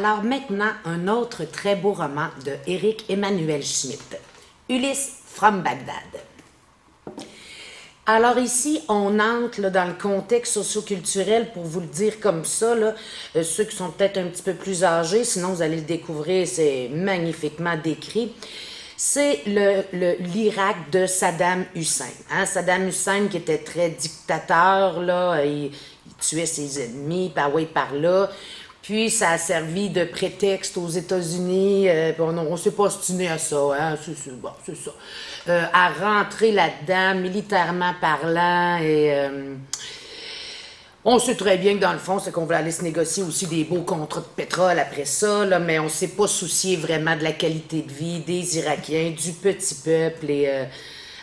Alors maintenant, un autre très beau roman de Éric Emmanuel Schmitt, Ulysse from Bagdad. Alors ici, on entre là, dans le contexte socioculturel, pour vous le dire comme ça, là, ceux qui sont peut-être un petit peu plus âgés, sinon vous allez le découvrir, c'est magnifiquement décrit. C'est l'Irak de Saddam Hussein. Hein? Saddam Hussein qui était très dictateur, là, il tuait ses ennemis par là et par là. Puis ça a servi de prétexte aux États-Unis, on ne s'est pas ostiné à ça, hein? C'est ça. À rentrer là-dedans, militairement parlant, et on sait très bien que dans le fond, c'est qu'on voulait aller se négocier aussi des beaux contrats de pétrole après ça, là, mais on ne s'est pas soucié vraiment de la qualité de vie des Irakiens, du petit peuple, et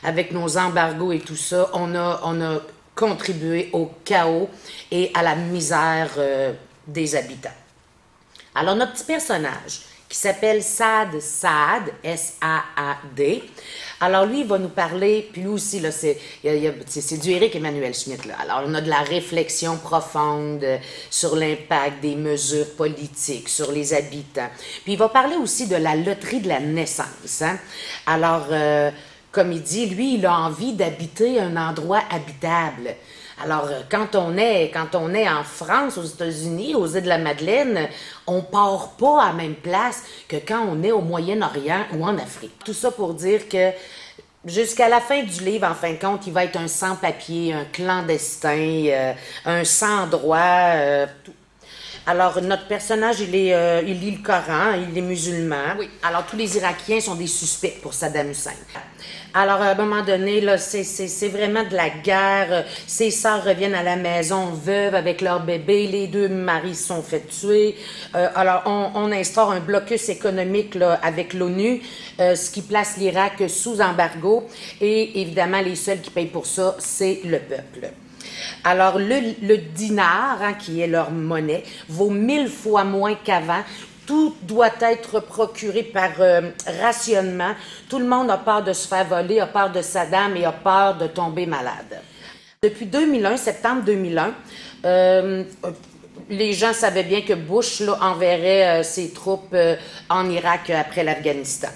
avec nos embargos et tout ça, on a contribué au chaos et à la misère des habitants. Alors, notre petit personnage, qui s'appelle Saad, S-A-A-D, alors lui, il va nous parler, puis lui aussi, là, c'est du Éric Emmanuel Schmitt, là. Alors, on a de la réflexion profonde sur l'impact des mesures politiques, sur les habitants. Puis il va parler aussi de la loterie de la naissance, hein? Alors, comme il dit, lui, il a envie d'habiter un endroit habitable. Alors, quand on est en France, aux États-Unis, aux Îles-de-la-Madeleine, on part pas à la même place que quand on est au Moyen-Orient ou en Afrique. Tout ça pour dire que jusqu'à la fin du livre, en fin de compte, il va être un sans-papier, un clandestin, un sans-droit. Alors, notre personnage, il lit le Coran, il est musulman. Oui. Alors, tous les Irakiens sont des suspects pour Saddam Hussein. Alors, à un moment donné, là, c'est vraiment de la guerre. Ses sœurs reviennent à la maison veuves avec leur bébé. Les deux maris se sont fait tuer. Alors, on instaure un blocus économique là, avec l'ONU, ce qui place l'Irak sous embargo. Et évidemment, les seuls qui payent pour ça, c'est le peuple. Alors, le dinar, hein, qui est leur monnaie, vaut 1000 fois moins qu'avant. Tout doit être procuré par rationnement. Tout le monde a peur de se faire voler, a peur de Saddam et a peur de tomber malade. Depuis 2001, septembre 2001, les gens savaient bien que Bush là, enverrait ses troupes en Irak après l'Afghanistan.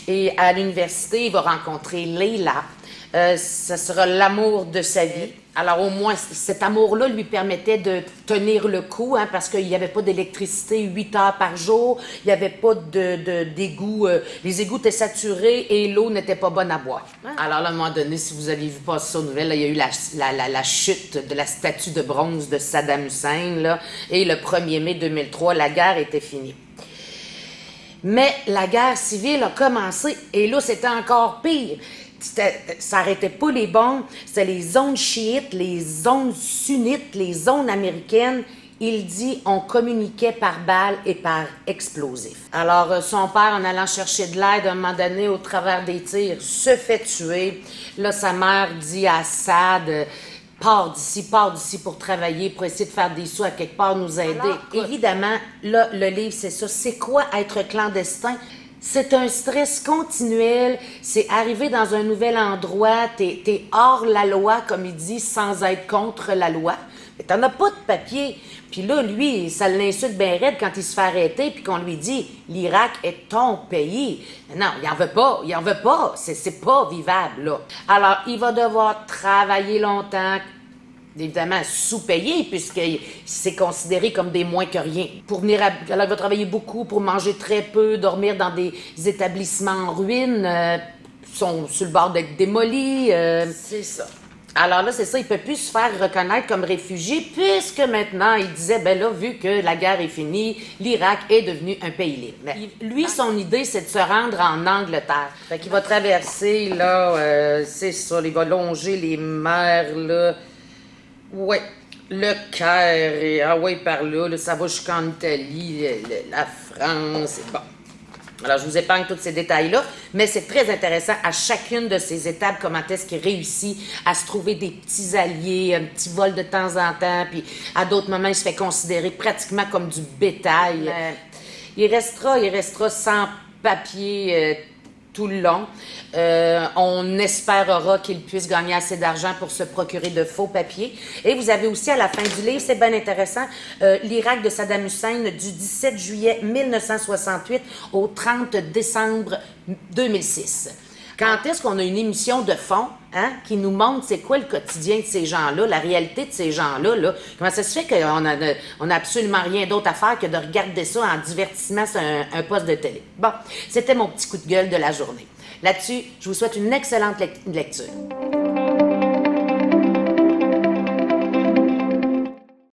Et à l'université, il va rencontrer Leila. Ça sera l'amour de sa vie. Alors au moins, cet amour-là lui permettait de tenir le coup, hein, parce qu'il n'y avait pas d'électricité 8 heures par jour, il n'y avait pas d'égout, les égouts étaient saturés et l'eau n'était pas bonne à boire. Alors là, à un moment donné, si vous avez vu passer ça aux nouvelles, là, il y a eu la chute de la statue de bronze de Saddam Hussein, là, et le 1er mai 2003, la guerre était finie. Mais la guerre civile a commencé et là, c'était encore pire. Ça n'arrêtait pas les bombes, c'était les zones chiites, les zones sunnites, les zones américaines. Il dit on communiquait par balles et par explosifs. Alors, son père, en allant chercher de l'aide, à un moment donné, au travers des tirs, se fait tuer. Là, sa mère dit à Saad, pars d'ici pour travailler, pour essayer de faire des sous à quelque part, nous aider. Alors, évidemment, là, le livre, c'est ça. C'est quoi être clandestin? C'est un stress continuel, c'est arriver dans un nouvel endroit, t'es hors la loi, comme il dit, sans être contre la loi. Mais t'en as pas de papier. Puis là, lui, ça l'insulte bien raide quand il se fait arrêter, puis qu'on lui dit « l'Irak est ton pays ». Non, il en veut pas, c'est pas vivable, là. Alors, il va devoir travailler longtemps, évidemment sous-payé, puisqu'il s'est considéré comme des moins que rien. Pour venir alors, il va travailler beaucoup, pour manger très peu, dormir dans des établissements en ruine, sont sur le bord d'être démolis. C'est ça. Alors là, c'est ça, il peut plus se faire reconnaître comme réfugié, puisque maintenant, il disait, ben là, vu que la guerre est finie, l'Irak est devenu un pays libre. Mais lui, son idée, c'est de se rendre en Angleterre. Fait qu'il va traverser, là, c'est ça, il va longer les mers, là. Oui, le Caire, et ah ouais, par là, ça va jusqu'en Italie, la France, et bon. Alors, je vous épargne tous ces détails-là, mais c'est très intéressant à chacune de ces étapes, comment est-ce qu'il réussit à se trouver des petits alliés, un petit vol de temps en temps, puis à d'autres moments, il se fait considérer pratiquement comme du bétail. Il restera sans papier tout le long. On espérera qu'il puisse gagner assez d'argent pour se procurer de faux papiers. Et vous avez aussi à la fin du livre, c'est bien intéressant, l'Irak de Saddam Hussein du 17 juillet 1968 au 30 décembre 2006. Quand est-ce qu'on a une émission de fond qui nous montre c'est quoi le quotidien de ces gens-là, la réalité de ces gens-là, là? Comment ça se fait qu'on a absolument rien d'autre à faire que de regarder ça en divertissement sur un poste de télé? Bon, c'était mon petit coup de gueule de la journée. Là-dessus, je vous souhaite une excellente lecture.